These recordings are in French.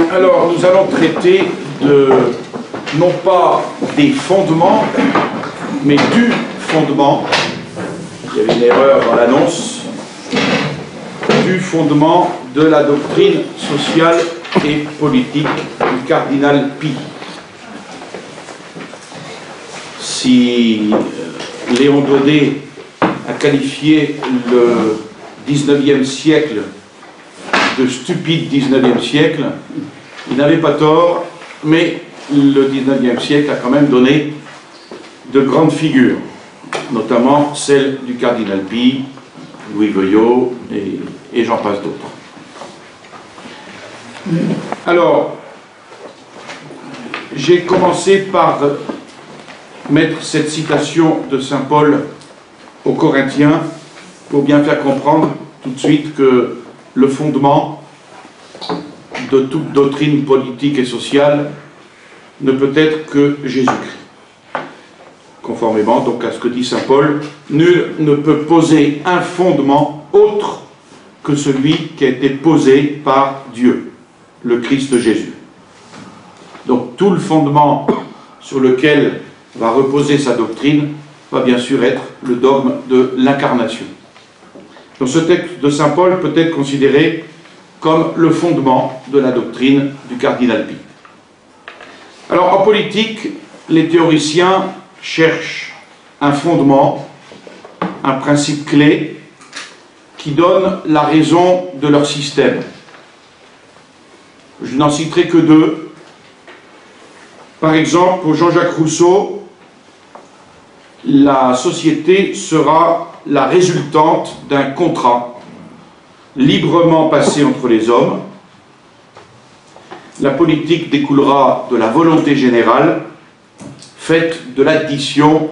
Alors, nous allons traiter non pas des fondements, mais du fondement. Il y avait une erreur dans l'annonce. Du fondement de la doctrine sociale et politique du cardinal Pie. Si Léon Daudet a qualifié le 19e siècle de stupide 19e siècle, il n'avait pas tort, mais le 19e siècle a quand même donné de grandes figures, notamment celle du cardinal Pie, Louis Goyot et j'en passe d'autres. Alors, j'ai commencé par mettre cette citation de saint Paul aux Corinthiens pour bien faire comprendre tout de suite que le fondement de toute doctrine politique et sociale ne peut être que Jésus-Christ. Conformément donc à ce que dit saint Paul, nul ne peut poser un fondement autre que celui qui a été posé par Dieu, le Christ Jésus. Donc tout le fondement sur lequel va reposer sa doctrine va bien sûr être le dogme de l'incarnation. Donc ce texte de saint Paul peut être considéré comme le fondement de la doctrine du cardinal Pie. Alors en politique, les théoriciens cherchent un fondement, un principe clé qui donne la raison de leur système. Je n'en citerai que deux. Par exemple, pour Jean-Jacques Rousseau, la société sera la résultante d'un contrat librement passé entre les hommes. La politique découlera de la volonté générale, faite de l'addition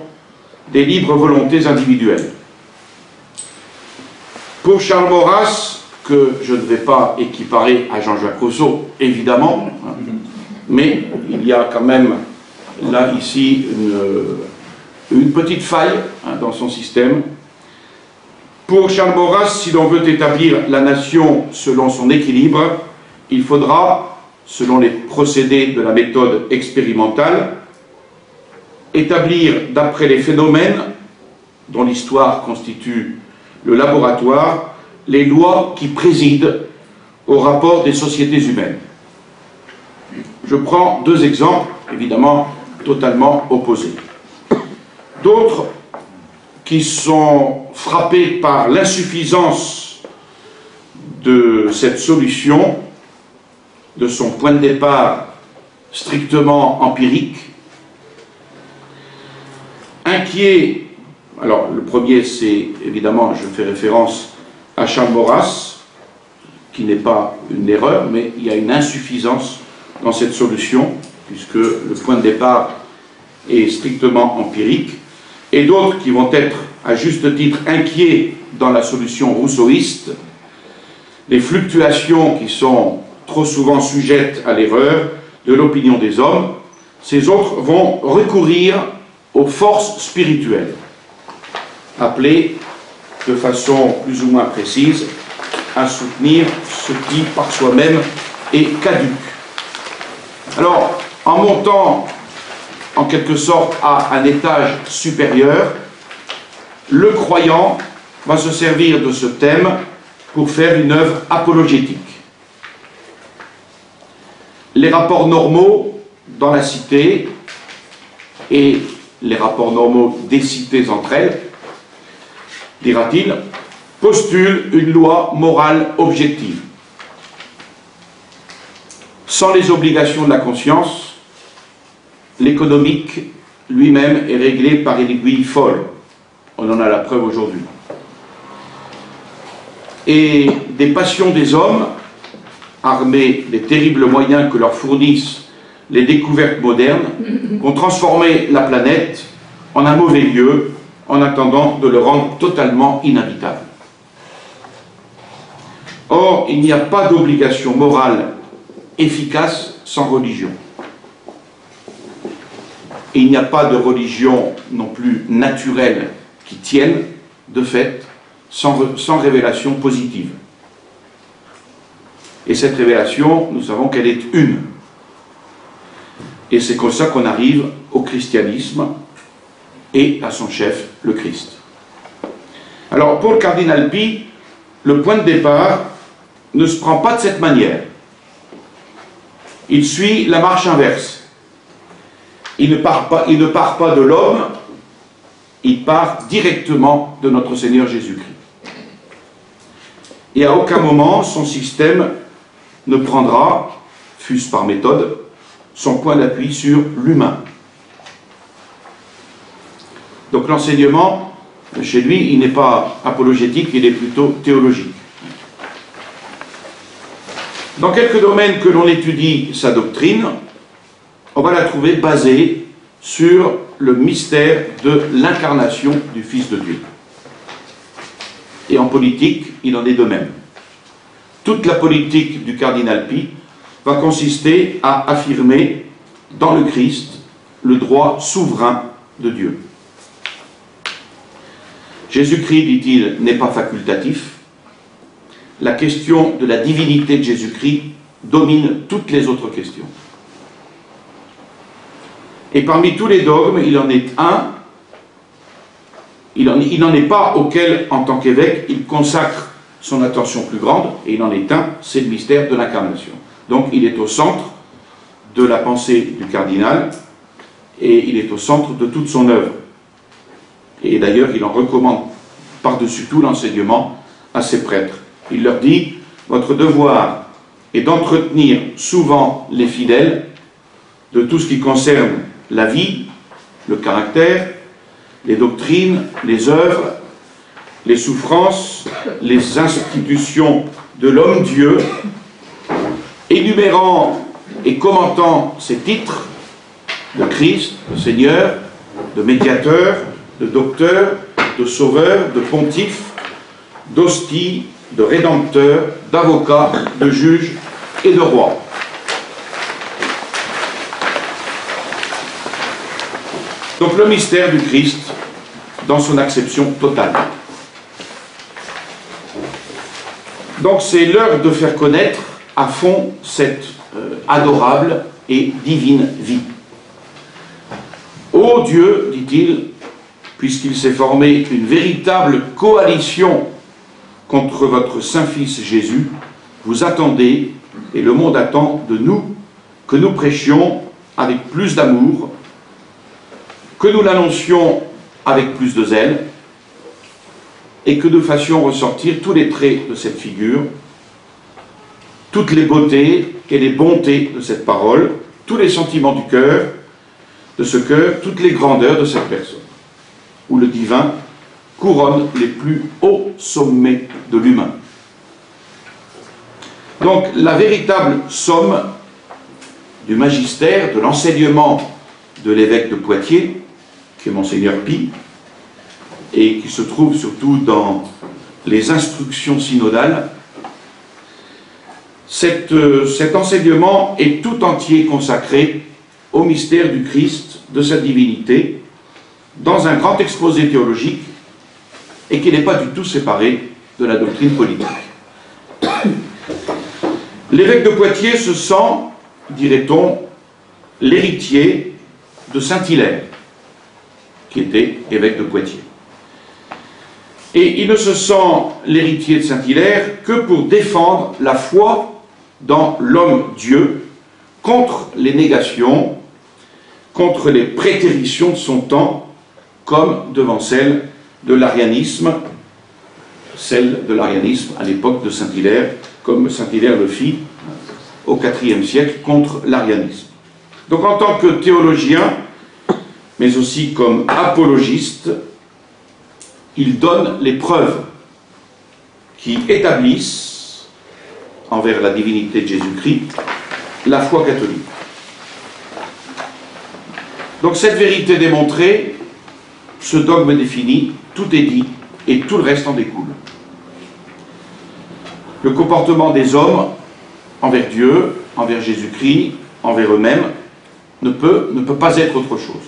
des libres volontés individuelles. Pour Charles Maurras, que je ne vais pas équiparer à Jean-Jacques Rousseau, évidemment, mais il y a quand même là, ici, une petite faille dans son système. Pour Charles Maurras, si l'on veut établir la nation selon son équilibre, il faudra, selon les procédés de la méthode expérimentale, établir d'après les phénomènes dont l'histoire constitue le laboratoire, les lois qui président au rapport des sociétés humaines. Je prends deux exemples, évidemment totalement opposés. D'autres qui sont frappés par l'insuffisance de cette solution, de son point de départ strictement empirique, inquiets. Alors le premier, c'est évidemment, je fais référence à Charles Maurras, qui n'est pas une erreur, mais il y a une insuffisance dans cette solution, puisque le point de départ est strictement empirique, et d'autres qui vont être, à juste titre, inquiets dans la solution rousseauiste, les fluctuations qui sont trop souvent sujettes à l'erreur de l'opinion des hommes. Ces autres vont recourir aux forces spirituelles, appelées de façon plus ou moins précise à soutenir ce qui, par soi-même, est caduc. Alors, en montant en quelque sorte à un étage supérieur, le croyant va se servir de ce thème pour faire une œuvre apologétique. Les rapports normaux dans la cité et les rapports normaux des cités entre elles, dira-t-il, postulent une loi morale objective. Sans les obligations de la conscience, l'économique lui-même est réglé par une aiguille folle. On en a la preuve aujourd'hui. Et des passions des hommes, armés des terribles moyens que leur fournissent les découvertes modernes, vont transformer la planète en un mauvais lieu, en attendant de le rendre totalement inhabitable. Or, il n'y a pas d'obligation morale efficace sans religion. Et il n'y a pas de religion non plus naturelle qui tienne, de fait, sans révélation positive. Et cette révélation, nous savons qu'elle est une. Et c'est comme ça qu'on arrive au christianisme et à son chef, le Christ. Alors, pour le cardinal Pie, le point de départ ne se prend pas de cette manière. Il suit la marche inverse. Il ne part pas de l'homme, il part directement de notre Seigneur Jésus-Christ. Et à aucun moment, son système ne prendra, fût-ce par méthode, son point d'appui sur l'humain. Donc l'enseignement, chez lui, il n'est pas apologétique, il est plutôt théologique. Dans quelques domaines que l'on étudie sa doctrine, on va la trouver basée sur le mystère de l'incarnation du Fils de Dieu. Et en politique, il en est de même. Toute la politique du cardinal Pie va consister à affirmer dans le Christ le droit souverain de Dieu. Jésus-Christ, dit-il, n'est pas facultatif. La question de la divinité de Jésus-Christ domine toutes les autres questions. Et parmi tous les dogmes, il en est un, il n'en est pas auquel, en tant qu'évêque, il consacre son attention plus grande, et il en est un, c'est le mystère de l'incarnation. Donc il est au centre de la pensée du cardinal, et il est au centre de toute son œuvre. Et d'ailleurs, il en recommande par-dessus tout l'enseignement à ses prêtres. Il leur dit, votre devoir est d'entretenir souvent les fidèles de tout ce qui concerne la vie, le caractère, les doctrines, les œuvres, les souffrances, les institutions de l'homme-dieu, énumérant et commentant ces titres de Christ, de Seigneur, de médiateur, de docteur, de sauveur, de pontife, d'hostie, de rédempteur, d'avocat, de juge et de roi. Donc le mystère du Christ dans son acception totale. Donc c'est l'heure de faire connaître à fond cette adorable et divine vie. Ô Dieu, dit-il, puisqu'il s'est formé une véritable coalition contre votre Saint-Fils Jésus, vous attendez, et le monde attend de nous, que nous prêchions avec plus d'amour, que nous l'annoncions avec plus de zèle, et que nous fassions ressortir tous les traits de cette figure, toutes les beautés et les bontés de cette parole, tous les sentiments du cœur, de ce cœur, toutes les grandeurs de cette personne, où le divin couronne les plus hauts sommets de l'humain. Donc la véritable somme du magistère, de l'enseignement de l'évêque de Poitiers, qui est Monseigneur Pie, et qui se trouve surtout dans les instructions synodales, cet enseignement est tout entier consacré au mystère du Christ, de sa divinité, dans un grand exposé théologique, et qui n'est pas du tout séparé de la doctrine politique. L'évêque de Poitiers se sent, dirait-on, l'héritier de Saint-Hilaire, qui était évêque de Poitiers. Et il ne se sent l'héritier de Saint-Hilaire que pour défendre la foi dans l'homme-dieu contre les négations, contre les prétéritions de son temps, comme devant celle de l'arianisme à l'époque de Saint-Hilaire, comme Saint-Hilaire le fit au IVe siècle contre l'arianisme. Donc en tant que théologien, mais aussi comme apologiste, il donne les preuves qui établissent, envers la divinité de Jésus-Christ, la foi catholique. Donc cette vérité démontrée, ce dogme défini, tout est dit et tout le reste en découle. Le comportement des hommes envers Dieu, envers Jésus-Christ, envers eux-mêmes, ne peut pas être autre chose.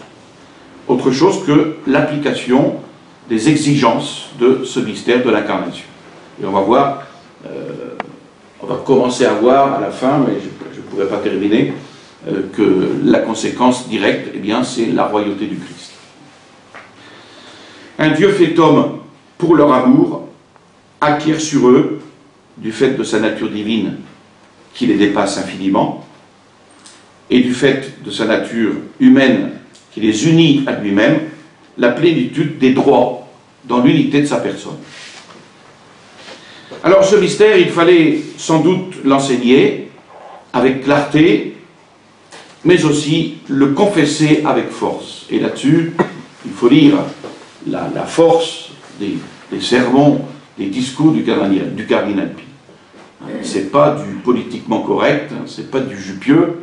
Autre chose que l'application des exigences de ce mystère de l'incarnation. Et on va voir on va commencer à voir à la fin, mais je ne pourrai pas terminer, que la conséquence directe, eh bien, c'est la royauté du Christ. Un Dieu fait homme pour leur amour acquiert sur eux, du fait de sa nature divine qui les dépasse infiniment, et du fait de sa nature humaine qui les unit à lui-même, la plénitude des droits dans l'unité de sa personne. Alors ce mystère, il fallait sans doute l'enseigner avec clarté, mais aussi le confesser avec force. Et là-dessus, il faut lire la force des sermons, des discours du cardinal Pie. C'est pas du politiquement correct, c'est pas du jus pieux,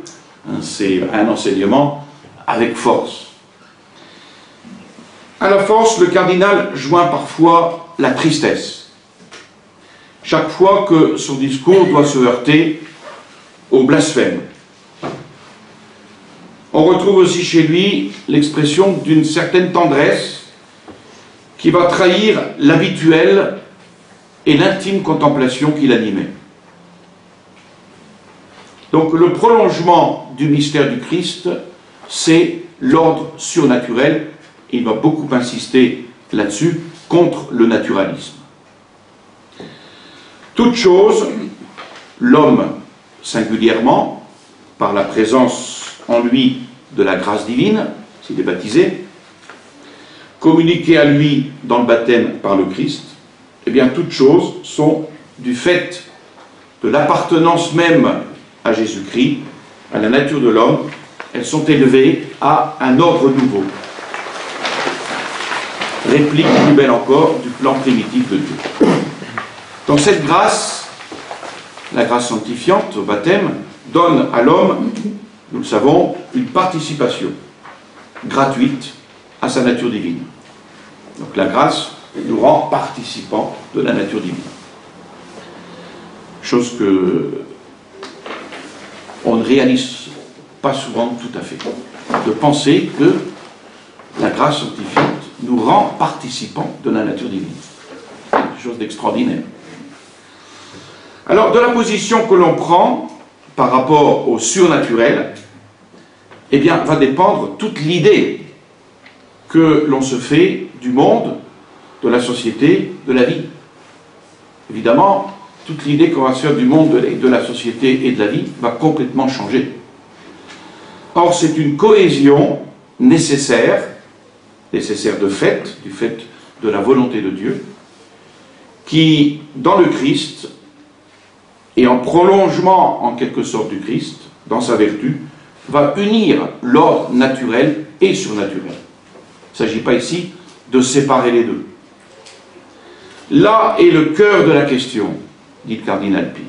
c'est un enseignement avec force. À la force, le cardinal joint parfois la tristesse. Chaque fois que son discours doit se heurter au blasphème. On retrouve aussi chez lui l'expression d'une certaine tendresse qui va trahir l'habituel et l'intime contemplation qui l'animait. Donc le prolongement du mystère du Christ, c'est l'ordre surnaturel. Il va beaucoup insister là-dessus contre le naturalisme. Toute chose, l'homme singulièrement, par la présence en lui de la grâce divine, s'il est baptisé, communiquée à lui dans le baptême par le Christ, eh bien toutes choses sont du fait de l'appartenance même à Jésus-Christ, à la nature de l'homme, elles sont élevées à un ordre nouveau. Réplique plus belle encore du plan primitif de Dieu. Donc cette grâce, la grâce sanctifiante au baptême, donne à l'homme, nous le savons, une participation gratuite à sa nature divine. Donc la grâce nous rend participants de la nature divine. Chose que on ne réalise pas souvent tout à fait. De penser que la grâce sanctifiante nous rend participants de la nature divine. C'est quelque chose d'extraordinaire. Alors, de la position que l'on prend par rapport au surnaturel, eh bien, va dépendre toute l'idée que l'on se fait du monde, de la société, de la vie. Évidemment, toute l'idée qu'on va se faire du monde, de la société et de la vie va complètement changer. Or, c'est une cohésion nécessaire de fait, du fait de la volonté de Dieu, qui, dans le Christ, et en prolongement en quelque sorte du Christ, dans sa vertu, va unir l'ordre naturel et surnaturel. Il ne s'agit pas ici de séparer les deux. Là est le cœur de la question, dit le cardinal Pie.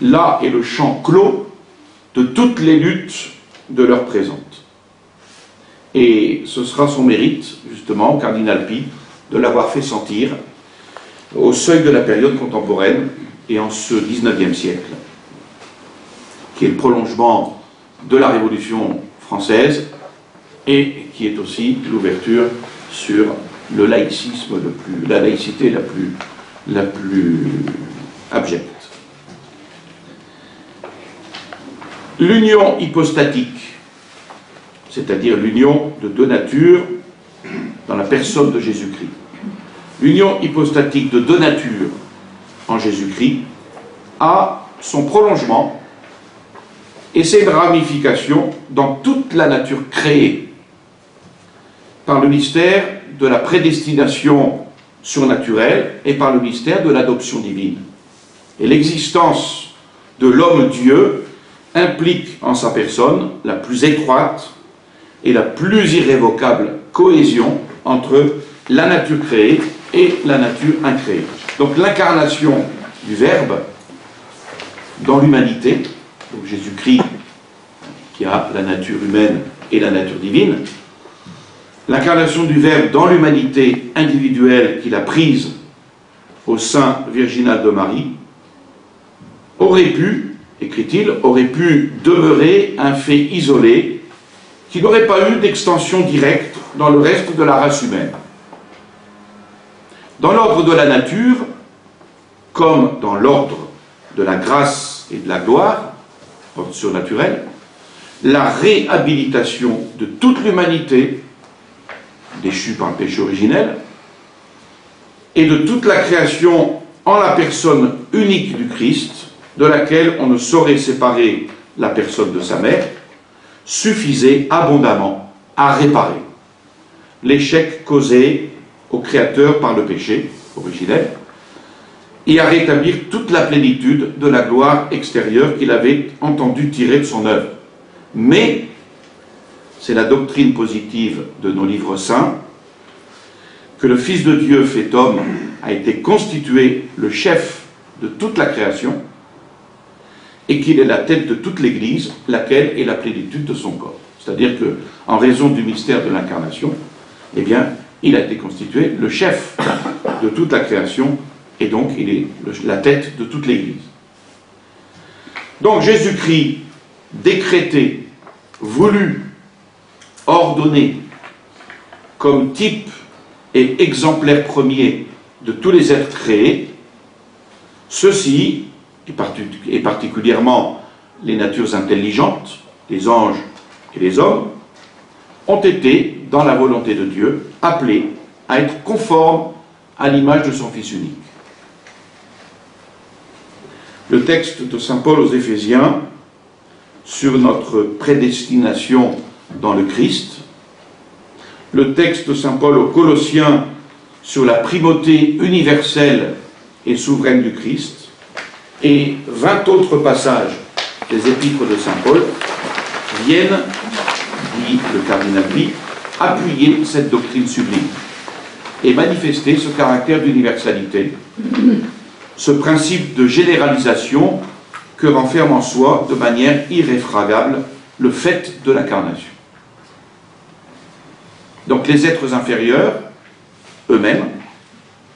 Là est le champ clos de toutes les luttes de l'heure présente. Et ce sera son mérite, justement, au cardinal Pie, de l'avoir fait sentir au seuil de la période contemporaine et en ce 19e siècle, qui est le prolongement de la Révolution française et qui est aussi l'ouverture sur le laïcisme, la laïcité la plus abjecte. L'union hypostatique, c'est-à-dire l'union de deux natures dans la personne de Jésus-Christ. L'union hypostatique de deux natures en Jésus-Christ a son prolongement et ses ramifications dans toute la nature créée par le mystère de la prédestination surnaturelle et par le mystère de l'adoption divine. Et l'existence de l'homme-dieu implique en sa personne la plus étroite et la plus irrévocable cohésion entre la nature créée et la nature incréée. Donc l'incarnation du Verbe dans l'humanité, donc Jésus-Christ qui a la nature humaine et la nature divine, l'incarnation du Verbe dans l'humanité individuelle qu'il a prise au sein virginal de Marie, aurait pu, écrit-il, aurait pu demeurer un fait isolé qui n'aurait pas eu d'extension directe dans le reste de la race humaine. Dans l'ordre de la nature, comme dans l'ordre de la grâce et de la gloire, ordre surnaturel, la réhabilitation de toute l'humanité, déchue par le péché originel, et de toute la création en la personne unique du Christ, de laquelle on ne saurait séparer la personne de sa mère, suffisait abondamment à réparer l'échec causé au Créateur par le péché originel et à rétablir toute la plénitude de la gloire extérieure qu'il avait entendu tirer de son œuvre. Mais, c'est la doctrine positive de nos livres saints, que le Fils de Dieu fait homme a été constitué le chef de toute la création et qu'il est la tête de toute l'Église, laquelle est la plénitude de son corps. C'est-à-dire qu'en raison du mystère de l'incarnation, eh bien, il a été constitué le chef de toute la création et donc il est la tête de toute l'Église. Donc Jésus-Christ, décrété, voulu, ordonné, comme type et exemplaire premier de tous les êtres créés, ceux-ci, et particulièrement les natures intelligentes, les anges et les hommes, ont été, dans la volonté de Dieu, appelés à être conformes à l'image de son Fils unique. Le texte de saint Paul aux Éphésiens sur notre prédestination dans le Christ, le texte de saint Paul aux Colossiens sur la primauté universelle et souveraine du Christ, et 20 autres passages des épîtres de saint Paul viennent, dit le cardinal Pie, appuyer cette doctrine sublime et manifester ce caractère d'universalité, ce principe de généralisation que renferme en soi de manière irréfragable le fait de l'incarnation. Donc les êtres inférieurs, eux-mêmes,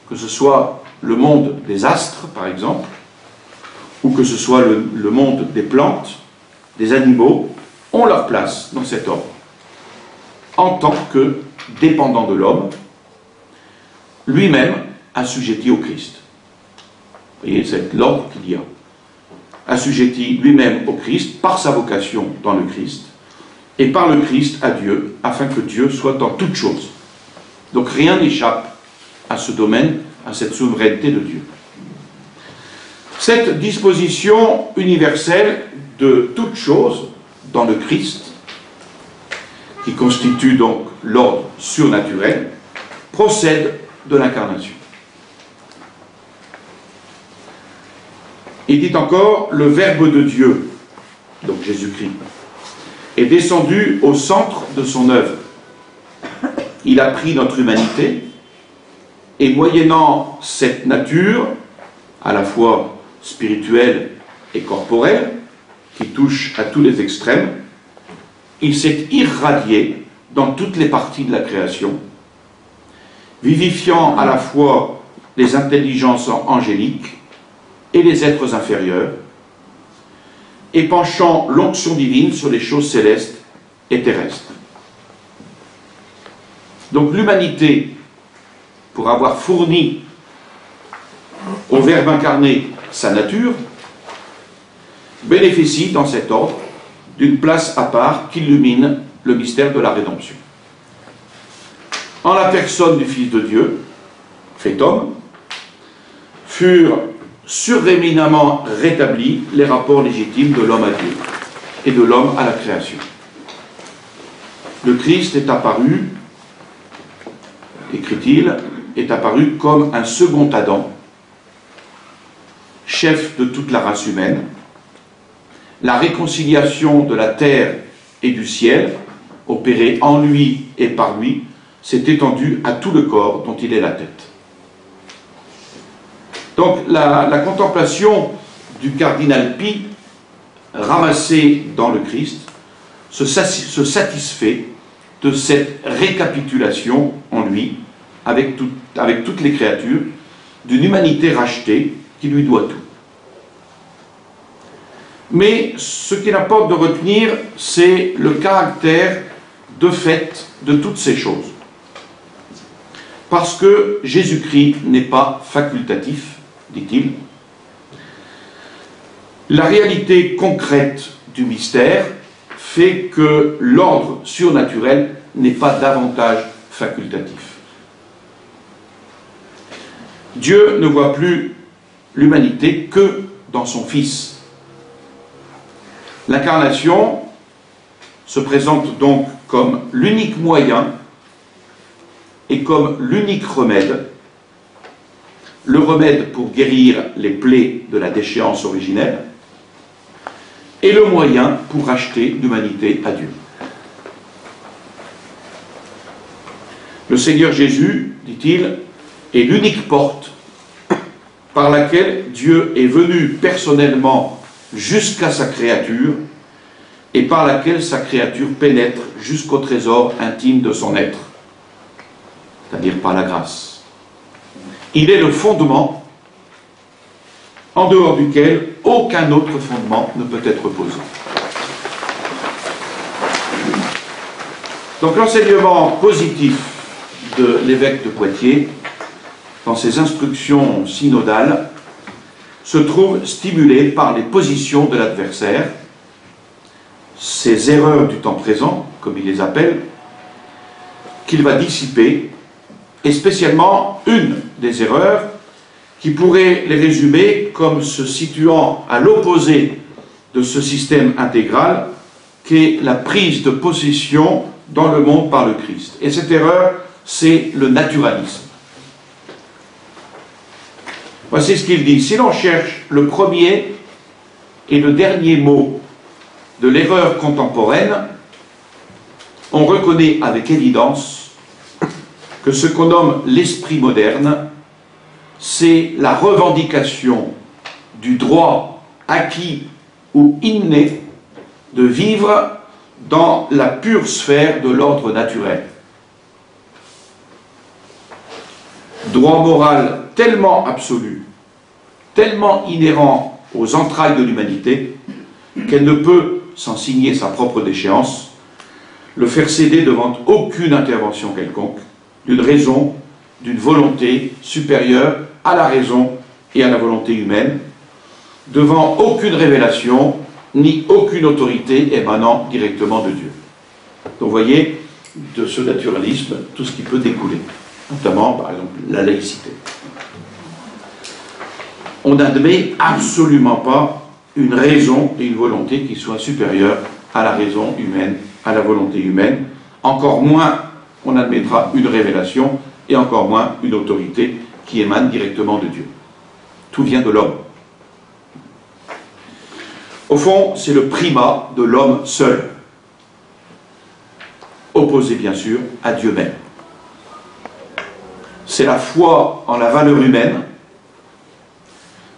que ce soit le monde des astres, par exemple, ou que ce soit le monde des plantes, des animaux, ont leur place dans cet ordre, en tant que dépendant de l'homme, lui-même assujetti au Christ. Vous voyez, c'est l'ordre qu'il y a. Assujetti lui-même au Christ, par sa vocation dans le Christ, et par le Christ à Dieu, afin que Dieu soit dans toutes choses. Donc rien n'échappe à ce domaine, à cette souveraineté de Dieu. Cette disposition universelle de toutes choses dans le Christ, qui constitue donc l'ordre surnaturel, procède de l'incarnation. Il dit encore, le Verbe de Dieu, donc Jésus-Christ, est descendu au centre de son œuvre. Il a pris notre humanité, et moyennant cette nature, à la fois spirituelle et corporelle, qui touche à tous les extrêmes, il s'est irradié dans toutes les parties de la création, vivifiant à la fois les intelligences angéliques et les êtres inférieurs, et penchant l'onction divine sur les choses célestes et terrestres. Donc l'humanité, pour avoir fourni au Verbe incarné sa nature, bénéficie dans cet ordre d'une place à part qui illumine le mystère de la rédemption. En la personne du Fils de Dieu, fait homme, furent suréminemment rétablis les rapports légitimes de l'homme à Dieu et de l'homme à la création. Le Christ est apparu, écrit-il, est apparu comme un second Adam, chef de toute la race humaine. La réconciliation de la terre et du ciel, opérée en lui et par lui, s'est étendue à tout le corps dont il est la tête. Donc la contemplation du cardinal Pie, ramassée dans le Christ, se satisfait de cette récapitulation en lui, avec toutes les créatures, d'une humanité rachetée qui lui doit tout. Mais ce qu'il importe de retenir, c'est le caractère de fait de toutes ces choses. Parce que Jésus-Christ n'est pas facultatif, dit-il, La réalité concrète du mystère fait que l'ordre surnaturel n'est pas davantage facultatif. Dieu ne voit plus l'humanité que dans son Fils. L'incarnation se présente donc comme l'unique moyen et comme l'unique remède, le remède pour guérir les plaies de la déchéance originelle et le moyen pour racheter l'humanité à Dieu. Le Seigneur Jésus, dit-il, est l'unique porte par laquelle Dieu est venu personnellement jusqu'à sa créature et par laquelle sa créature pénètre jusqu'au trésor intime de son être, c'est-à-dire par la grâce. Il est le fondement en dehors duquel aucun autre fondement ne peut être posé. Donc l'enseignement positif de l'évêque de Poitiers, dans ses instructions synodales, se trouve stimulé par les positions de l'adversaire, ces erreurs du temps présent, comme il les appelle, qu'il va dissiper, et spécialement une des erreurs qui pourrait les résumer comme se situant à l'opposé de ce système intégral qu'est la prise de possession dans le monde par le Christ. Et cette erreur, c'est le naturalisme. Voici ce qu'il dit. Si l'on cherche le premier et le dernier mot de l'erreur contemporaine, on reconnaît avec évidence que ce qu'on nomme l'esprit moderne, c'est la revendication du droit acquis ou inné de vivre dans la pure sphère de l'ordre naturel. Droit moral tellement absolu, tellement inhérent aux entrailles de l'humanité, qu'elle ne peut, sans signer sa propre déchéance, le faire céder devant aucune intervention quelconque, d'une raison, d'une volonté supérieure à la raison et à la volonté humaine, devant aucune révélation, ni aucune autorité émanant directement de Dieu. Donc vous voyez, de ce naturalisme, tout ce qui peut découler, notamment, par exemple, la laïcité. On n'admet absolument pas une raison et une volonté qui soient supérieures à la raison humaine, à la volonté humaine. Encore moins, on admettra une révélation et encore moins une autorité qui émane directement de Dieu. Tout vient de l'homme. Au fond, c'est le primat de l'homme seul, opposé bien sûr à Dieu même. C'est la foi en la valeur humaine,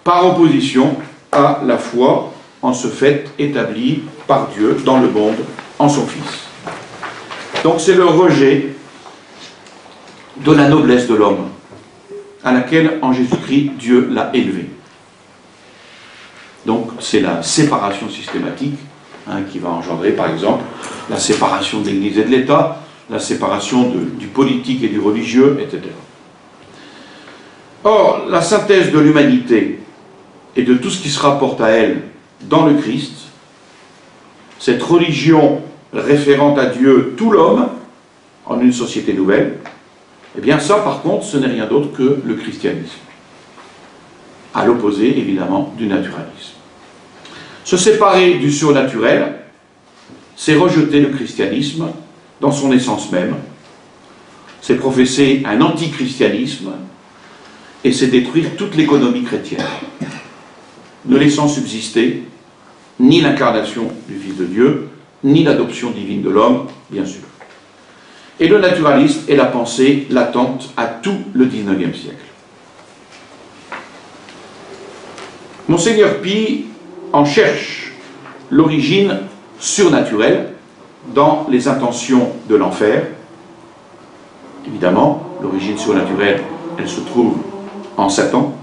par opposition à la foi en ce fait établi par Dieu dans le monde, en son Fils. Donc c'est le rejet de la noblesse de l'homme, à laquelle en Jésus-Christ Dieu l'a élevé. Donc c'est la séparation systématique qui va engendrer par exemple la séparation de l'Église et de l'État, la séparation du politique et du religieux, etc. Or, la synthèse de l'humanité et de tout ce qui se rapporte à elle dans le Christ, cette religion référente à Dieu, tout l'homme, en une société nouvelle, eh bien ça par contre, ce n'est rien d'autre que le christianisme, à l'opposé évidemment du naturalisme. Se séparer du surnaturel, c'est rejeter le christianisme dans son essence même, c'est professer un antichristianisme et c'est détruire toute l'économie chrétienne, ne laissant subsister ni l'incarnation du Fils de Dieu, ni l'adoption divine de l'homme, bien sûr. Et le naturalisme est la pensée latente à tout le XIXe siècle. Monseigneur Pie en cherche l'origine surnaturelle dans les intentions de l'enfer. Évidemment, l'origine surnaturelle, elle se trouve en Satan.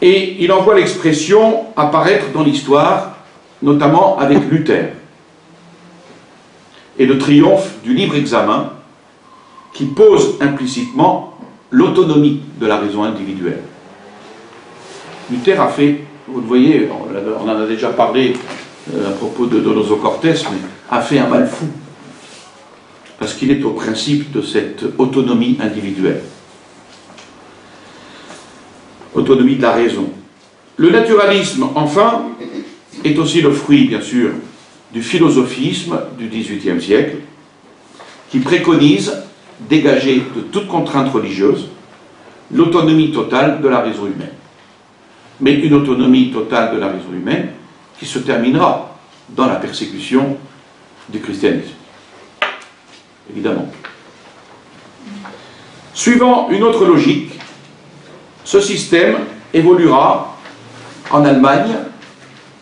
Et il en voit l'expression apparaître dans l'histoire, notamment avec Luther, et le triomphe du libre examen qui pose implicitement l'autonomie de la raison individuelle. Luther a fait vous le voyez, on en a déjà parlé à propos de Donoso Cortés, mais a fait un mal fou. Parce qu'il est au principe de cette autonomie individuelle. Autonomie de la raison. Le naturalisme, enfin, est aussi le fruit, bien sûr, du philosophisme du XVIIIe siècle, qui préconise, dégagée de toute contrainte religieuse, l'autonomie totale de la raison humaine. Mais une autonomie totale de la raison humaine qui se terminera dans la persécution du christianisme. Évidemment. Suivant une autre logique, ce système évoluera en Allemagne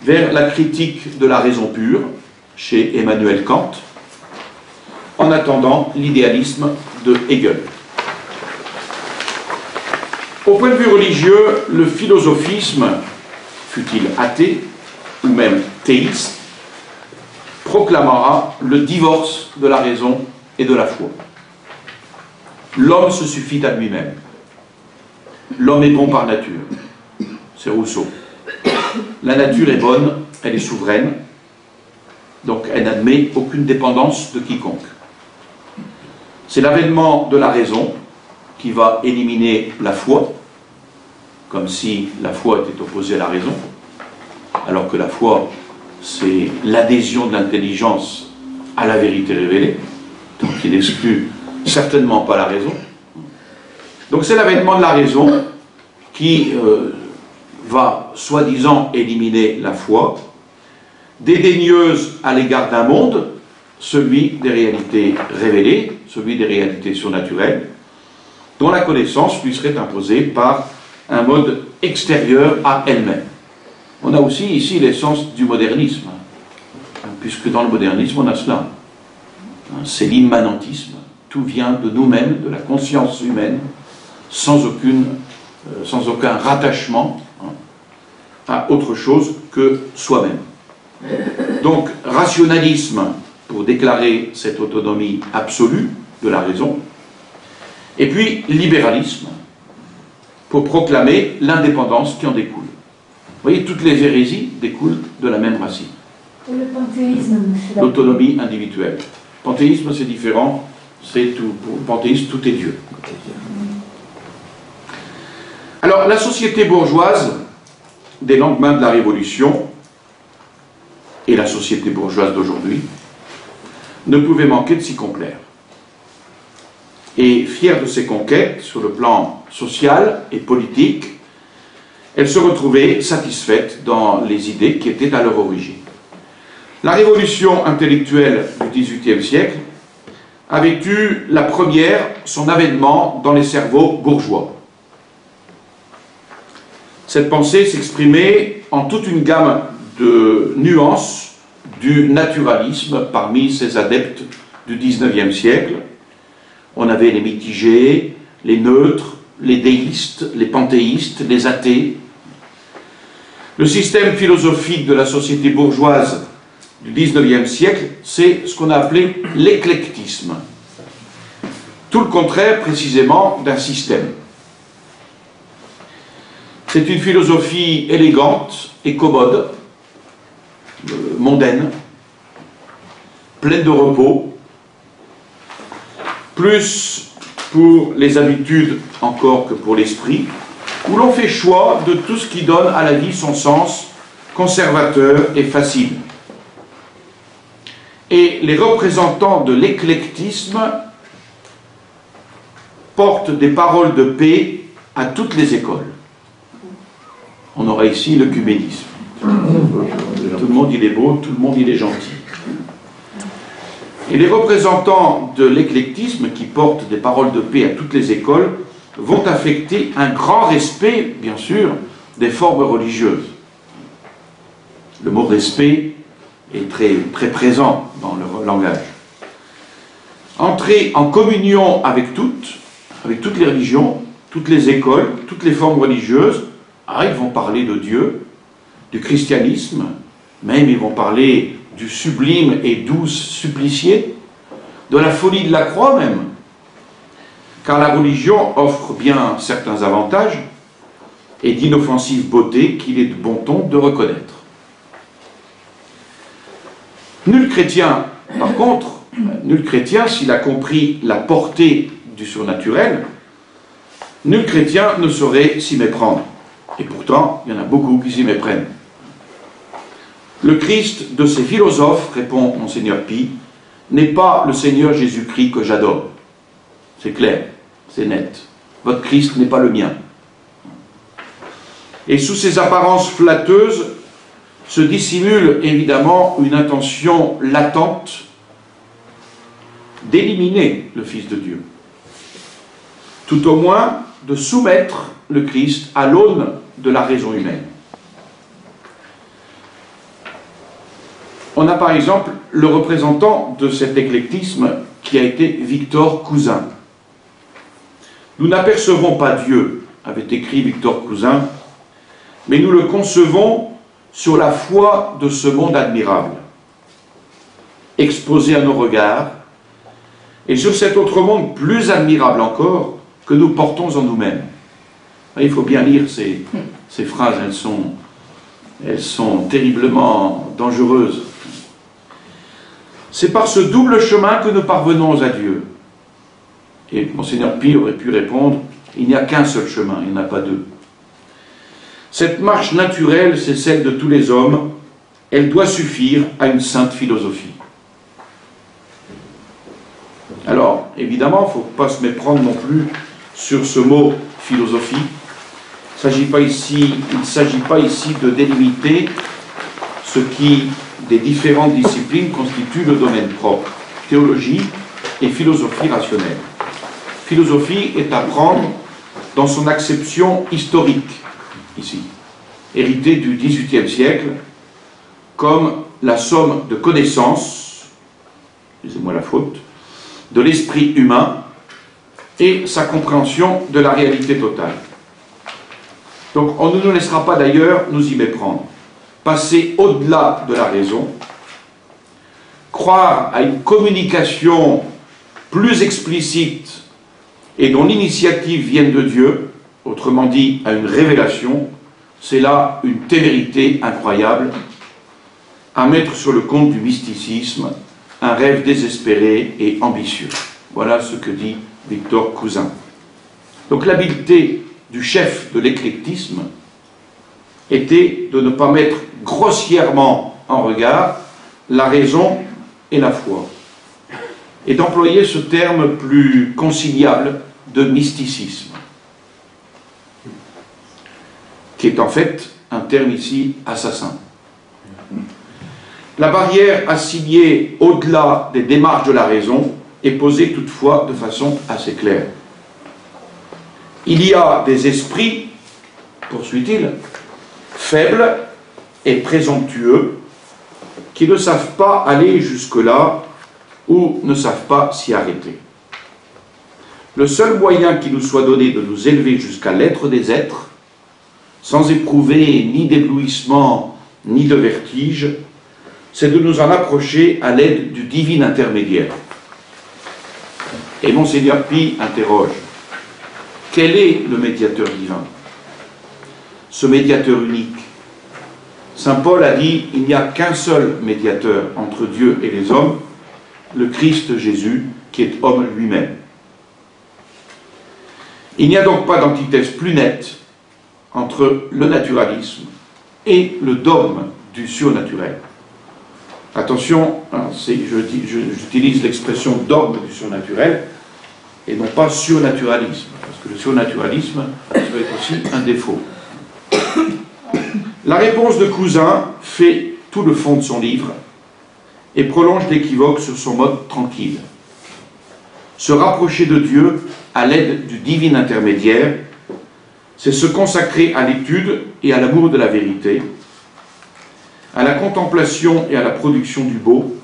vers la critique de la raison pure chez Emmanuel Kant, en attendant l'idéalisme de Hegel. Au point de vue religieux, le philosophisme, fût-il athée ou même théiste, proclamera le divorce de la raison et de la foi. L'homme se suffit à lui-même. L'homme est bon par nature. C'est Rousseau. La nature est bonne, elle est souveraine, donc elle n'admet aucune dépendance de quiconque. C'est l'avènement de la raison qui va éliminer la foi, comme si la foi était opposée à la raison, alors que la foi, c'est l'adhésion de l'intelligence à la vérité révélée, donc il n'exclut certainement pas la raison. Donc c'est l'avènement de la raison qui va, soi-disant, éliminer la foi, dédaigneuse à l'égard d'un monde, celui des réalités révélées, celui des réalités surnaturelles, dont la connaissance lui serait imposée par un mode extérieur à elle-même. On a aussi ici l'essence du modernisme, puisque dans le modernisme on a cela. C'est l'immanentisme. Tout vient de nous-mêmes, de la conscience humaine, sans aucun rattachement à autre chose que soi-même. Donc, rationalisme pour déclarer cette autonomie absolue de la raison, et puis libéralisme pour proclamer l'indépendance qui en découle. Vous voyez, toutes les hérésies découlent de la même racine. Et le panthéisme, l'autonomie individuelle. Panthéisme, c'est différent. C'est tout. Pour le panthéisme, tout est Dieu. Alors, la société bourgeoise des lendemains de la Révolution et la société bourgeoise d'aujourd'hui ne pouvait manquer de s'y complaire. Et fière de ses conquêtes sur le plan social et politique, elle se retrouvait satisfaite dans les idées qui étaient à leur origine. La révolution intellectuelle du XVIIIe siècle avait eu la première, son avènement dans les cerveaux bourgeois. Cette pensée s'exprimait en toute une gamme de nuances du naturalisme parmi ces adeptes du XIXe siècle. On avait les mitigés, les neutres, les déistes, les panthéistes, les athées. Le système philosophique de la société bourgeoise du XIXe siècle, c'est ce qu'on a appelé l'éclectisme. Tout le contraire, précisément, d'un système. C'est une philosophie élégante et commode, mondaine, pleine de repos, plus pour les habitudes encore que pour l'esprit, où l'on fait choix de tout ce qui donne à la vie son sens conservateur et facile. Et les représentants de l'éclectisme portent des paroles de paix à toutes les écoles. On aura ici l'œcuménisme. Tout le monde il est beau, tout le monde il est gentil. Et les représentants de l'éclectisme qui portent des paroles de paix à toutes les écoles vont affecter un grand respect, bien sûr, des formes religieuses. Le mot respect est très, très présent dans leur langage. Entrer en communion avec toutes les religions, toutes les écoles, toutes les formes religieuses. Ils vont parler de Dieu, du christianisme, même ils vont parler du sublime et doux supplicié, de la folie de la croix même. Car la religion offre bien certains avantages, et d'inoffensive beauté qu'il est de bon ton de reconnaître. Nul chrétien, par contre, nul chrétien, s'il a compris la portée du surnaturel, nul chrétien ne saurait s'y méprendre. Et pourtant, il y en a beaucoup qui s'y méprennent. Le Christ de ces philosophes, répond Monseigneur Pi, n'est pas le Seigneur Jésus-Christ que j'adore. C'est clair, c'est net. Votre Christ n'est pas le mien. Et sous ces apparences flatteuses se dissimule évidemment une intention latente d'éliminer le Fils de Dieu. Tout au moins de soumettre le Christ à l'aune de la raison humaine. On a par exemple le représentant de cet éclectisme qui a été Victor Cousin. Nous n'apercevons pas Dieu, avait écrit Victor Cousin, mais nous le concevons sur la foi de ce monde admirable, exposé à nos regards, et sur cet autre monde plus admirable encore que nous portons en nous-mêmes. Il faut bien lire ces phrases, elles sont terriblement dangereuses. C'est par ce double chemin que nous parvenons à Dieu. Et Monseigneur Pi aurait pu répondre, il n'y a qu'un seul chemin, il n'y en a pas deux. Cette marche naturelle, c'est celle de tous les hommes, elle doit suffire à une sainte philosophie. Alors, évidemment, il ne faut pas se méprendre non plus sur ce mot philosophie. Il ne s'agit pas ici de délimiter ce qui, des différentes disciplines, constitue le domaine propre, théologie et philosophie rationnelle. Philosophie est à prendre dans son acception historique, ici, héritée du XVIIIe siècle, comme la somme de connaissances, excusez-moi la faute, de l'esprit humain et sa compréhension de la réalité totale. Donc on ne nous laissera pas d'ailleurs nous y méprendre. Passer au-delà de la raison, croire à une communication plus explicite et dont l'initiative vienne de Dieu, autrement dit à une révélation, c'est là une témérité incroyable à mettre sur le compte du mysticisme, un rêve désespéré et ambitieux. Voilà ce que dit Victor Cousin. Donc l'habileté du chef de l'éclectisme était de ne pas mettre grossièrement en regard la raison et la foi, et d'employer ce terme plus conciliable de mysticisme, qui est en fait un terme ici assassin. La barrière assignée au-delà des démarches de la raison est posée toutefois de façon assez claire. Il y a des esprits, poursuit-il, faibles et présomptueux, qui ne savent pas aller jusque-là ou ne savent pas s'y arrêter. Le seul moyen qui nous soit donné de nous élever jusqu'à l'être des êtres, sans éprouver ni d'éblouissement ni de vertige, c'est de nous en approcher à l'aide du divin intermédiaire. Et Monseigneur Pi interroge, quel est le médiateur divin? Ce médiateur unique. Saint Paul a dit, il n'y a qu'un seul médiateur entre Dieu et les hommes, le Christ Jésus, qui est homme lui-même. Il n'y a donc pas d'antithèse plus nette entre le naturalisme et le dogme du surnaturel. Attention, j'utilise l'expression dogme du surnaturel et non pas surnaturalisme, parce que le surnaturalisme serait aussi un défaut. La réponse de Cousin fait tout le fond de son livre et prolonge l'équivoque sur son mode tranquille. Se rapprocher de Dieu à l'aide du divin intermédiaire, c'est se consacrer à l'étude et à l'amour de la vérité, à la contemplation et à la production du beau,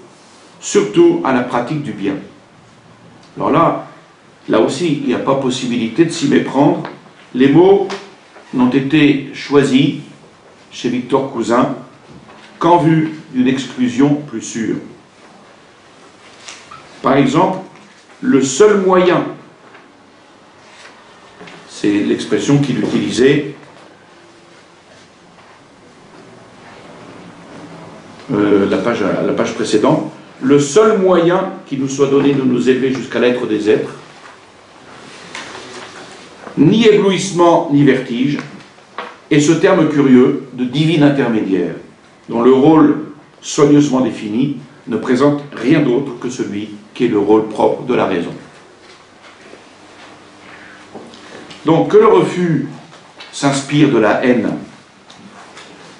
surtout à la pratique du bien. Alors là aussi, il n'y a pas possibilité de s'y méprendre. Les mots n'ont été choisis chez Victor Cousin qu'en vue d'une exclusion plus sûre. Par exemple, le seul moyen, c'est l'expression qu'il utilisait, la page précédente, le seul moyen qui nous soit donné de nous élever jusqu'à l'être des êtres, ni éblouissement ni vertige, et ce terme curieux de divine intermédiaire, dont le rôle soigneusement défini ne présente rien d'autre que celui qui est le rôle propre de la raison. Donc que le refus s'inspire de la haine,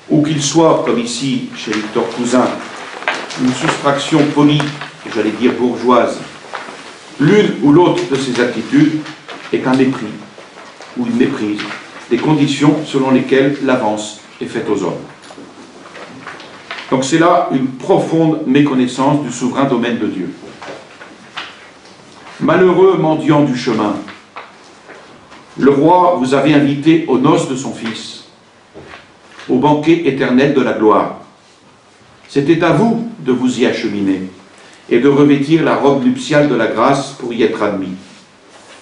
ou qu'il soit, comme ici chez Victor Cousin, une soustraction polie, j'allais dire bourgeoise, l'une ou l'autre de ces attitudes est un mépris ou une méprise des conditions selon lesquelles l'avance est faite aux hommes. Donc c'est là une profonde méconnaissance du souverain domaine de Dieu. Malheureux mendiant du chemin, le roi vous avait invité aux noces de son fils, au banquet éternel de la gloire. C'était à vous de vous y acheminer et de revêtir la robe nuptiale de la grâce pour y être admis.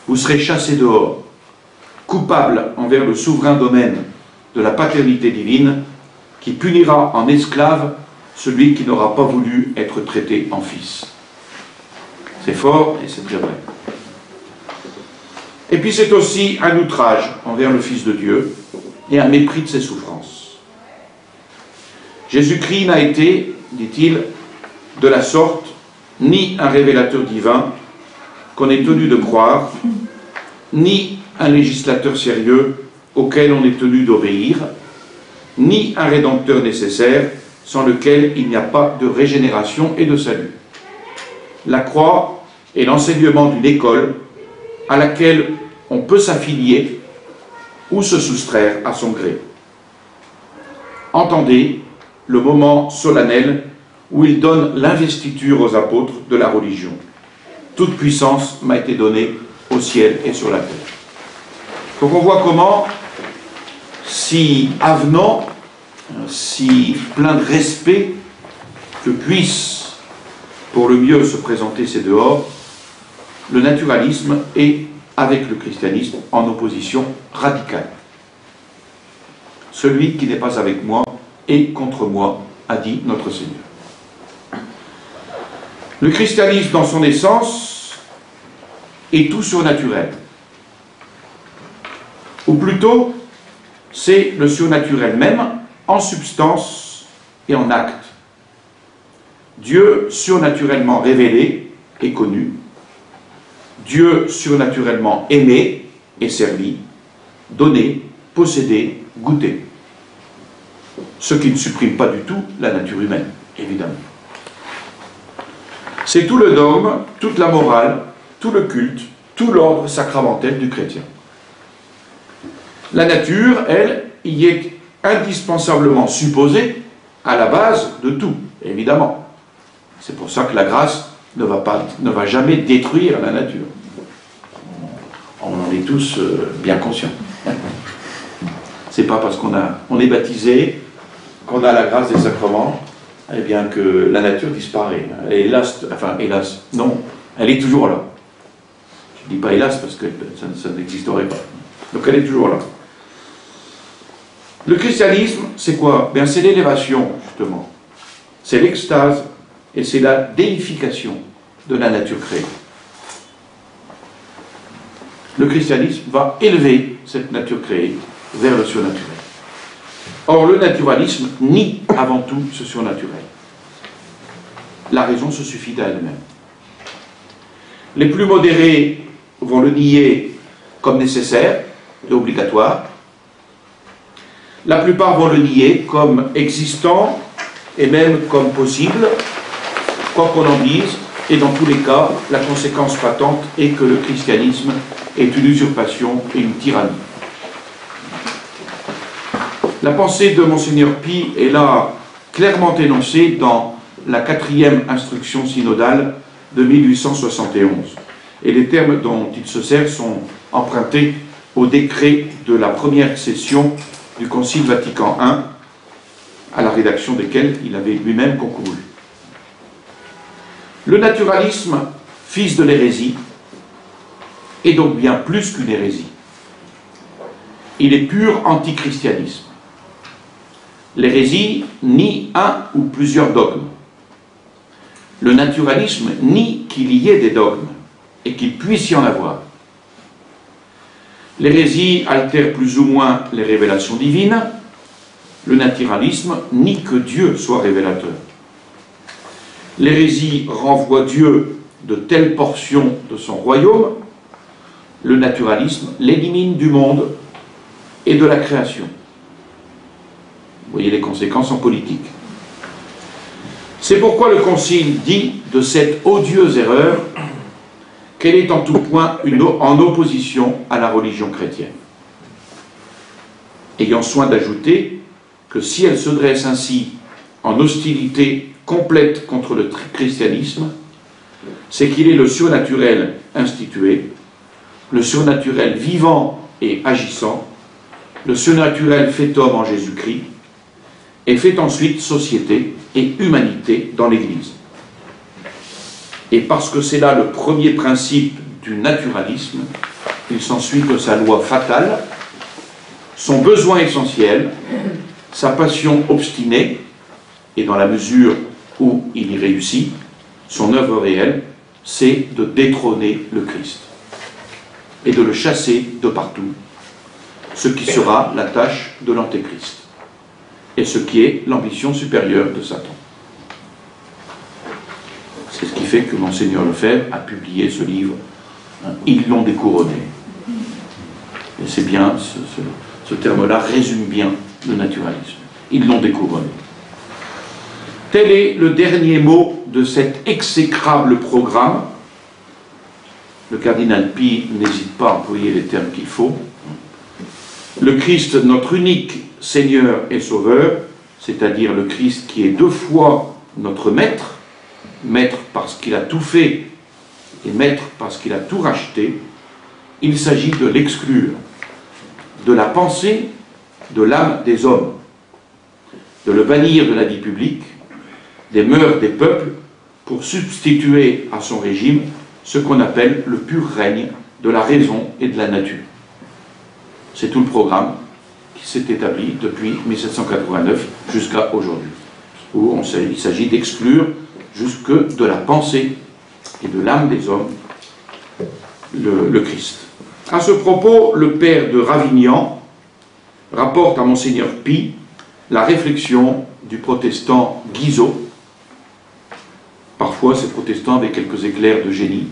Vous serez chassés dehors, coupable envers le souverain domaine de la paternité divine, qui punira en esclave celui qui n'aura pas voulu être traité en fils. C'est fort et c'est très vrai. Et puis c'est aussi un outrage envers le Fils de Dieu et un mépris de ses souffrances. Jésus-Christ n'a été, dit-il, de la sorte, ni un révélateur divin qu'on est tenu de croire, ni un législateur sérieux auquel on est tenu d'obéir, ni un rédempteur nécessaire sans lequel il n'y a pas de régénération et de salut. La croix est l'enseignement d'une école à laquelle on peut s'affilier ou se soustraire à son gré. Entendez le moment solennel où il donne l'investiture aux apôtres de la religion. Toute puissance m'a été donnée au ciel et sur la terre. Donc on voit comment, si avenant, si plein de respect que puisse pour le mieux se présenter ces dehors, le naturalisme est, avec le christianisme, en opposition radicale. Celui qui n'est pas avec moi est contre moi, a dit notre Seigneur. Le christianisme, dans son essence, est tout surnaturel. Ou plutôt, c'est le surnaturel même, en substance et en acte. Dieu surnaturellement révélé et connu, Dieu surnaturellement aimé et servi, donné, possédé, goûté. Ce qui ne supprime pas du tout la nature humaine, évidemment. C'est tout le dogme, toute la morale, tout le culte, tout l'ordre sacramentel du chrétien. La nature, elle, y est indispensablement supposée à la base de tout, évidemment. C'est pour ça que la grâce ne va jamais détruire la nature. On en est tous bien conscients. C'est pas parce qu'on est baptisé, qu'on a la grâce des sacrements, eh bien que la nature disparaît. Hélas, non, elle est toujours là. Je ne dis pas hélas parce que ça n'existerait pas. Donc elle est toujours là. Le christianisme, c'est quoi? Bien, c'est l'élévation, justement. C'est l'extase et c'est la déification de la nature créée. Le christianisme va élever cette nature créée vers le surnaturel. Or, le naturalisme nie avant tout ce surnaturel. La raison se suffit à elle-même. Les plus modérés vont le nier comme nécessaire et obligatoire. La plupart vont le nier comme existant et même comme possible, quoi qu'on en dise, et dans tous les cas, la conséquence patente est que le christianisme est une usurpation et une tyrannie. La pensée de Monseigneur Pie est là clairement énoncée dans la 4e instruction synodale de 1871. Et les termes dont il se sert sont empruntés au décret de la première session du Concile Vatican I, à la rédaction desquels il avait lui-même concouru. Le naturalisme, fils de l'hérésie, est donc bien plus qu'une hérésie. Il est pur antichristianisme. L'hérésie nie un ou plusieurs dogmes. Le naturalisme nie qu'il y ait des dogmes et qu'il puisse y en avoir. L'hérésie altère plus ou moins les révélations divines. Le naturalisme nie que Dieu soit révélateur. L'hérésie renvoie Dieu de telles portions de son royaume. Le naturalisme l'élimine du monde et de la création. Vous voyez les conséquences en politique. C'est pourquoi le Concile dit de cette odieuse erreur qu'elle est en tout point en opposition à la religion chrétienne, ayant soin d'ajouter que si elle se dresse ainsi en hostilité complète contre le christianisme, c'est qu'il est le surnaturel institué, le surnaturel vivant et agissant, le surnaturel fait homme en Jésus-Christ, et fait ensuite société et humanité dans l'Église. Et parce que c'est là le premier principe du naturalisme, il s'ensuit que sa loi fatale, son besoin essentiel, sa passion obstinée, et dans la mesure où il y réussit, son œuvre réelle, c'est de détrôner le Christ et de le chasser de partout, ce qui sera la tâche de l'Antéchrist et ce qui est l'ambition supérieure de Satan. C'est ce qui fait que Monseigneur Lefebvre a publié ce livre, Ils l'ont découronné. Et c'est bien, ce terme-là résume bien le naturalisme. Ils l'ont découronné. Tel est le dernier mot de cet exécrable programme. Le cardinal Pie n'hésite pas à employer les termes qu'il faut. Le Christ, notre unique Seigneur et Sauveur, c'est-à-dire le Christ qui est deux fois notre Maître, Maître parce qu'il a tout fait et Maître parce qu'il a tout racheté, il s'agit de l'exclure de la pensée, de l'âme des hommes, de le bannir de la vie publique, des mœurs des peuples, pour substituer à son régime ce qu'on appelle le pur règne de la raison et de la nature. C'est tout le programme qui s'est établi depuis 1789 jusqu'à aujourd'hui, où il s'agit d'exclure jusque de la pensée et de l'âme des hommes le Christ. À ce propos, le père de Ravignan rapporte à Monseigneur Pie la réflexion du protestant Guizot. Parfois, ces protestants avaient quelques éclairs de génie.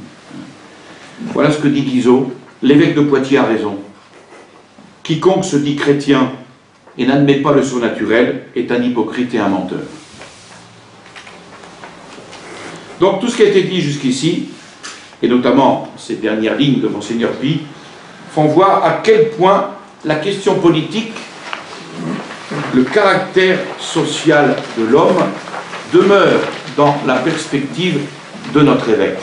Voilà ce que dit Guizot. L'évêque de Poitiers a raison. Quiconque se dit chrétien et n'admet pas le surnaturel est un hypocrite et un menteur. Donc tout ce qui a été dit jusqu'ici, et notamment ces dernières lignes de Monseigneur Pie, font voir à quel point la question politique, le caractère social de l'homme, demeure dans la perspective de notre évêque.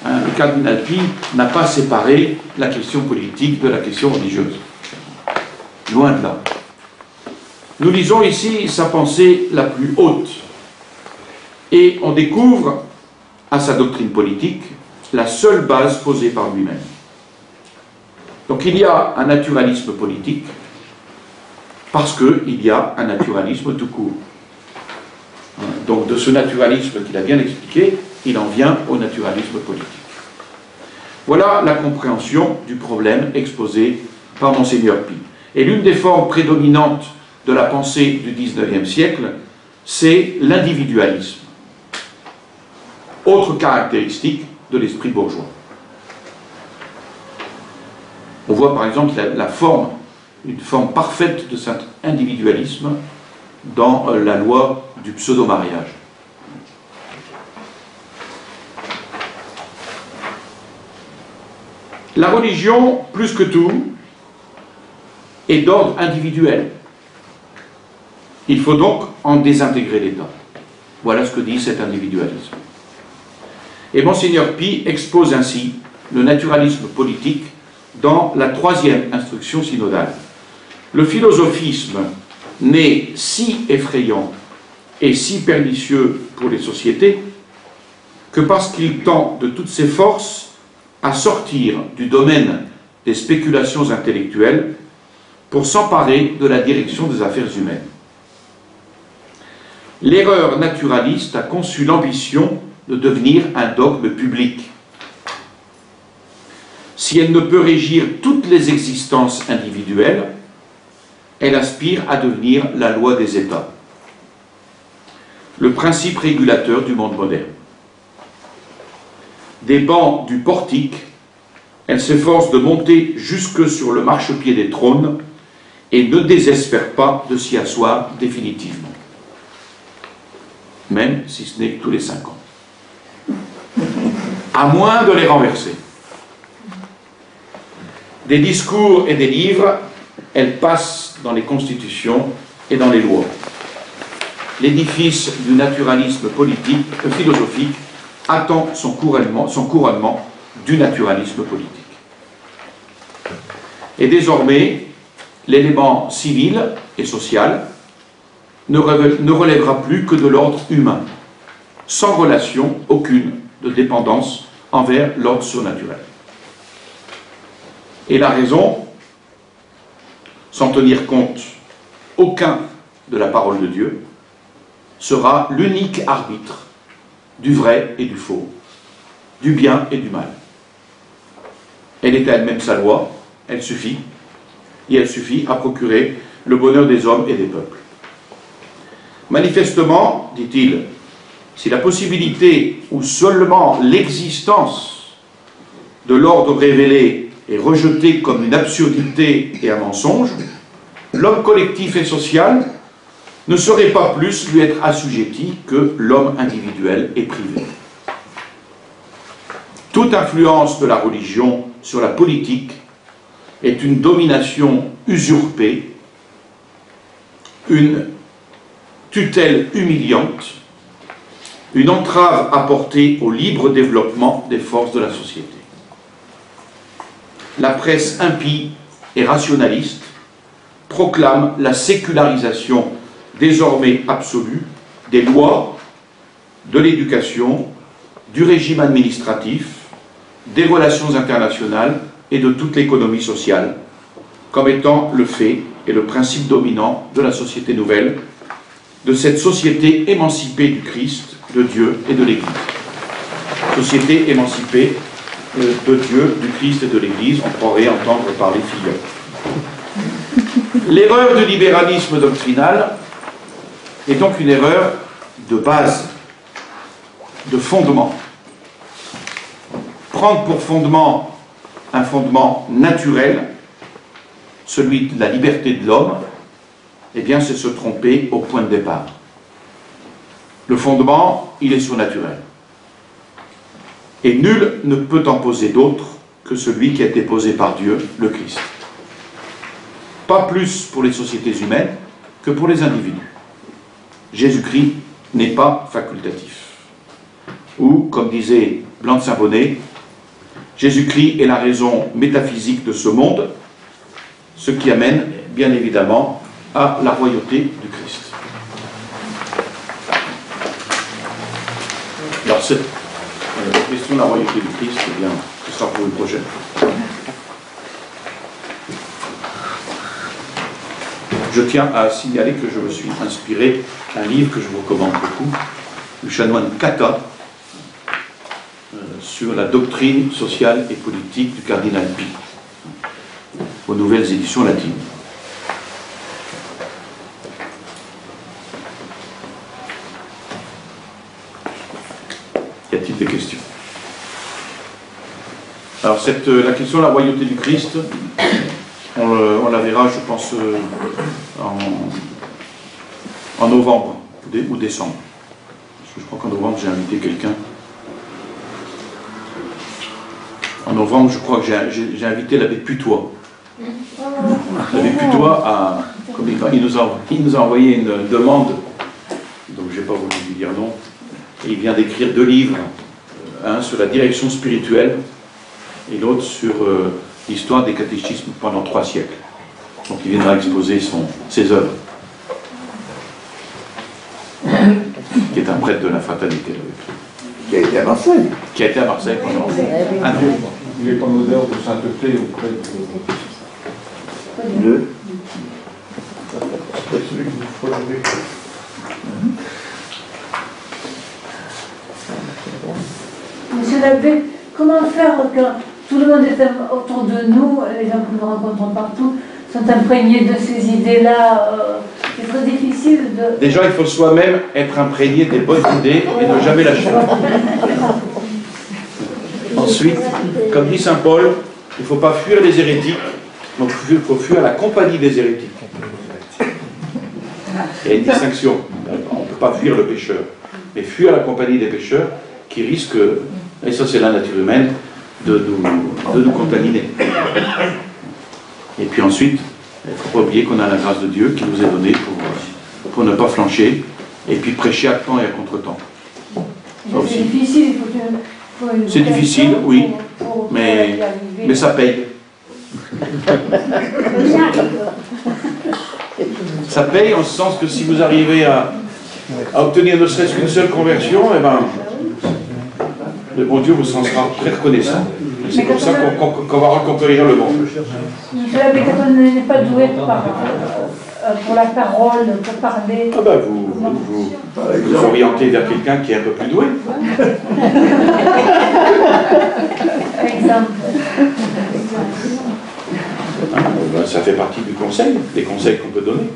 Le cardinal Pie n'a pas séparé la question politique de la question religieuse. Loin de là. Nous lisons ici sa pensée la plus haute. Et on découvre, à sa doctrine politique, la seule base posée par lui-même. Donc il y a un naturalisme politique, parce qu'il y a un naturalisme tout court. Donc de ce naturalisme qu'il a bien expliqué, il en vient au naturalisme politique. Voilà la compréhension du problème exposé par Monseigneur Pie. Et l'une des formes prédominantes de la pensée du XIXe siècle, c'est l'individualisme. Autre caractéristique de l'esprit bourgeois. On voit par exemple une forme parfaite de cet individualisme dans la loi du pseudo-mariage. La religion, plus que tout, est d'ordre individuel. Il faut donc en désintégrer l'État. Voilà ce que dit cet individualisme. Et Monseigneur Pie expose ainsi le naturalisme politique dans la troisième instruction synodale. Le philosophisme n'est si effrayant et si pernicieux pour les sociétés que parce qu'il tend de toutes ses forces à sortir du domaine des spéculations intellectuelles pour s'emparer de la direction des affaires humaines. L'erreur naturaliste a conçu l'ambition de devenir un dogme public. Si elle ne peut régir toutes les existences individuelles, elle aspire à devenir la loi des États, le principe régulateur du monde moderne. Des bancs du portique, elle s'efforce de monter jusque sur le marchepied des trônes et ne désespère pas de s'y asseoir définitivement, même si ce n'est que tous les 5 ans, à moins de les renverser. Des discours et des livres, elle passe dans les constitutions et dans les lois. L'édifice du naturalisme philosophique attend son couronnement du naturalisme politique. Et désormais, l'élément civil et social ne relèvera plus que de l'ordre humain, sans relation aucune de dépendance envers l'ordre surnaturel. Et la raison, sans tenir compte aucun de la parole de Dieu, sera l'unique arbitre du vrai et du faux, du bien et du mal. Elle est elle-même sa loi, elle suffit, et elle suffit à procurer le bonheur des hommes et des peuples. Manifestement, dit-il, si la possibilité ou seulement l'existence de l'ordre révélé est rejetée comme une absurdité et un mensonge, l'homme collectif et social ne saurait pas plus lui être assujetti que l'homme individuel et privé. Toute influence de la religion sur la politique est une domination usurpée, une tutelle humiliante, une entrave apportée au libre développement des forces de la société. La presse impie et rationaliste proclame la sécularisation désormais absolue des lois, de l'éducation, du régime administratif, des relations internationales et de toute l'économie sociale, comme étant le fait et le principe dominant de la société nouvelle, de cette société émancipée du Christ, de Dieu et de l'Église. Société émancipée de Dieu, du Christ et de l'Église, on pourrait entendre parler Fillon. L'erreur du libéralisme doctrinal est donc une erreur de base, de fondement. Prendre pour fondement un fondement naturel, celui de la liberté de l'homme, eh bien c'est se tromper au point de départ. Le fondement, il est surnaturel. Et nul ne peut en poser d'autre que celui qui a été posé par Dieu, le Christ. Pas plus pour les sociétés humaines que pour les individus. Jésus-Christ n'est pas facultatif. Ou, comme disait Blanc de Saint-Bonnet, Jésus-Christ est la raison métaphysique de ce monde, ce qui amène, bien évidemment, à la royauté du Christ. Alors, cette question de la royauté du Christ, eh bien, ce sera pour une prochaine. Je tiens à signaler que je me suis inspiré d'un livre que je vous recommande beaucoup, du chanoine Cata, sur la doctrine sociale et politique du cardinal Pie, aux nouvelles éditions latines. Y a-t-il des questions? Alors, la question de la royauté du Christ, on la verra, je pense, en novembre ou décembre. Parce que je crois qu'en novembre, j'ai invité quelqu'un. En novembre, je crois que j'ai invité l'abbé Putois. L'abbé Putois, il nous a envoyé une demande, donc je n'ai pas voulu lui dire non. Et il vient d'écrire 2 livres, un sur la direction spirituelle et l'autre sur l'histoire des catéchismes pendant 3 siècles. Donc il viendra exposer ses œuvres. Qui est un prêtre de la fraternité. Qui a été à Marseille. Qui a été à Marseille pendant un an. Il est en odeur de sainteté auprès de... C'est celui que vous frôlez. l'abbé, comment faire quand tout le monde est autour de nous, les gens que nous rencontrons partout, sont imprégnés de ces idées-là? C'est très difficile de... Déjà, il faut soi-même être imprégné des bonnes idées et ne jamais lâcher. Ensuite, comme dit saint Paul, il ne faut pas fuir les hérétiques, donc il faut fuir la compagnie des hérétiques. Il y a une distinction. On ne peut pas fuir le pécheur, mais fuir la compagnie des pécheurs qui risquent, et ça c'est la nature humaine, de nous contaminer. Et puis ensuite, il ne faut pas oublier qu'on a la grâce de Dieu qui nous est donnée pour ne pas flancher, et puis prêcher à temps et à contre-temps. C'est difficile, c'est difficile, oui, mais ça paye. Ça paye en ce sens que si vous arrivez à obtenir ne serait-ce qu'une seule conversion, eh ben, le bon Dieu vous en sera très reconnaissant. C'est comme ça qu'on va reconquérir le monde. Monsieur l'abbé, quand on n'est pas doué pour la parole, pour parler... Ah ben vous orientez vers quelqu'un qui est un peu plus doué. Exemple. Ben, ça fait partie du conseil, des conseils qu'on peut donner.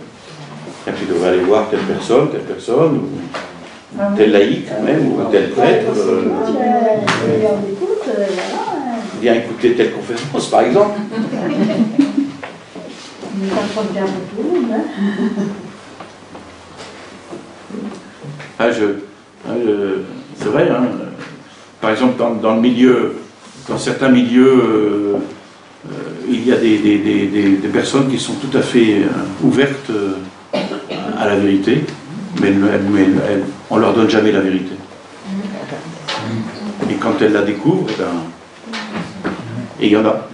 Et puis tu devrais aller voir telle personne, ou tel laïc même, ou tel prêtre. Viens écouter telle conférence, par exemple. C'est vrai, hein. Par exemple, dans le milieu, dans certains milieux, il y a des personnes qui sont tout à fait ouvertes à la vérité, mais on ne leur donne jamais la vérité. Et quand elles la découvrent, et il y en a.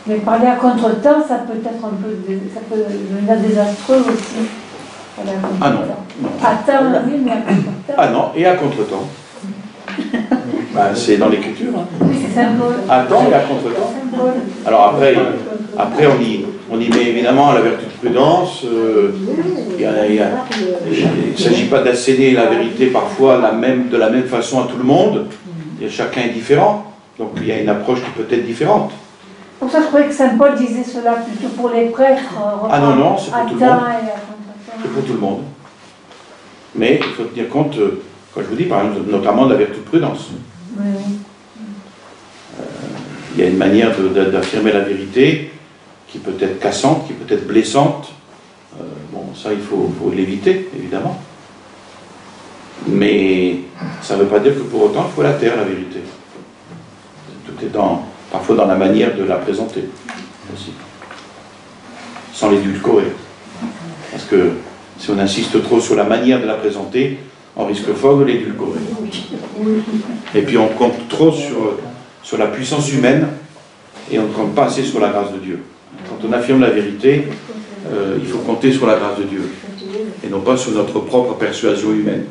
Mais parler à contre-temps, ça peut être un peu, ça peut devenir désastreux aussi. Ah non. À temps, oui, mais à contre-temps. Ah non, et à contre-temps. Ben, c'est dans l'écriture. Hein. Oui, c'est symbole. À temps et à contre-temps. Alors après on y met évidemment la vertu de prudence. Il ne s'agit pas d'asséner la vérité parfois de la même façon à tout le monde. Et chacun est différent. Donc il y a une approche qui peut être différente. Pour ça, je croyais que saint Paul disait cela plutôt pour les prêtres. Ah non, c'est pour tout le monde. C'est pour tout le monde. Mais il faut tenir compte, quand je vous dis, par exemple, notamment de la vertu de prudence. Oui. Il y a une manière d'affirmer la vérité qui peut être cassante, qui peut être blessante. Bon, ça, il faut l'éviter, évidemment. Mais ça ne veut pas dire que pour autant, il faut la taire, la vérité. Tout est parfois dans la manière de la présenter, aussi. Sans l'édulcorer. Parce que si on insiste trop sur la manière de la présenter, on risque fort de l'édulcorer. Et puis on compte trop sur la puissance humaine et on ne compte pas assez sur la grâce de Dieu. Quand on affirme la vérité, il faut compter sur la grâce de Dieu et non pas sur notre propre persuasion humaine.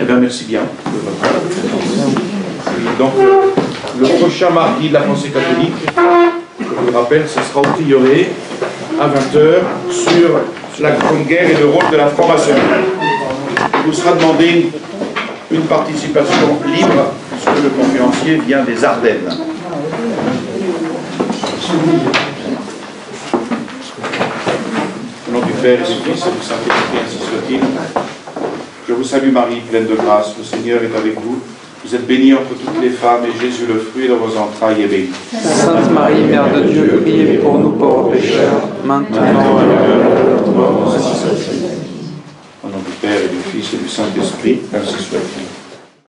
Eh bien, merci bien de votre attention. Donc, le prochain mardi de la pensée catholique, je vous rappelle, ce sera au prieuré à 20h sur la Grande Guerre et le rôle de la franc-maçonnerie. Il vous sera demandé une participation libre, puisque le conférencier vient des Ardennes. Au nom du Père et du Fils et du Saint-Esprit, ainsi soit-il. Je vous salue Marie, pleine de grâce, le Seigneur est avec vous. Vous êtes bénie entre toutes les femmes, et Jésus, le fruit de vos entrailles, est béni. Sainte Marie, Mère de Dieu, priez pour nous pauvres pécheurs, maintenant et à l'heure de notre mort. Au nom du Père et du Fils et du Saint-Esprit, ainsi soit-il.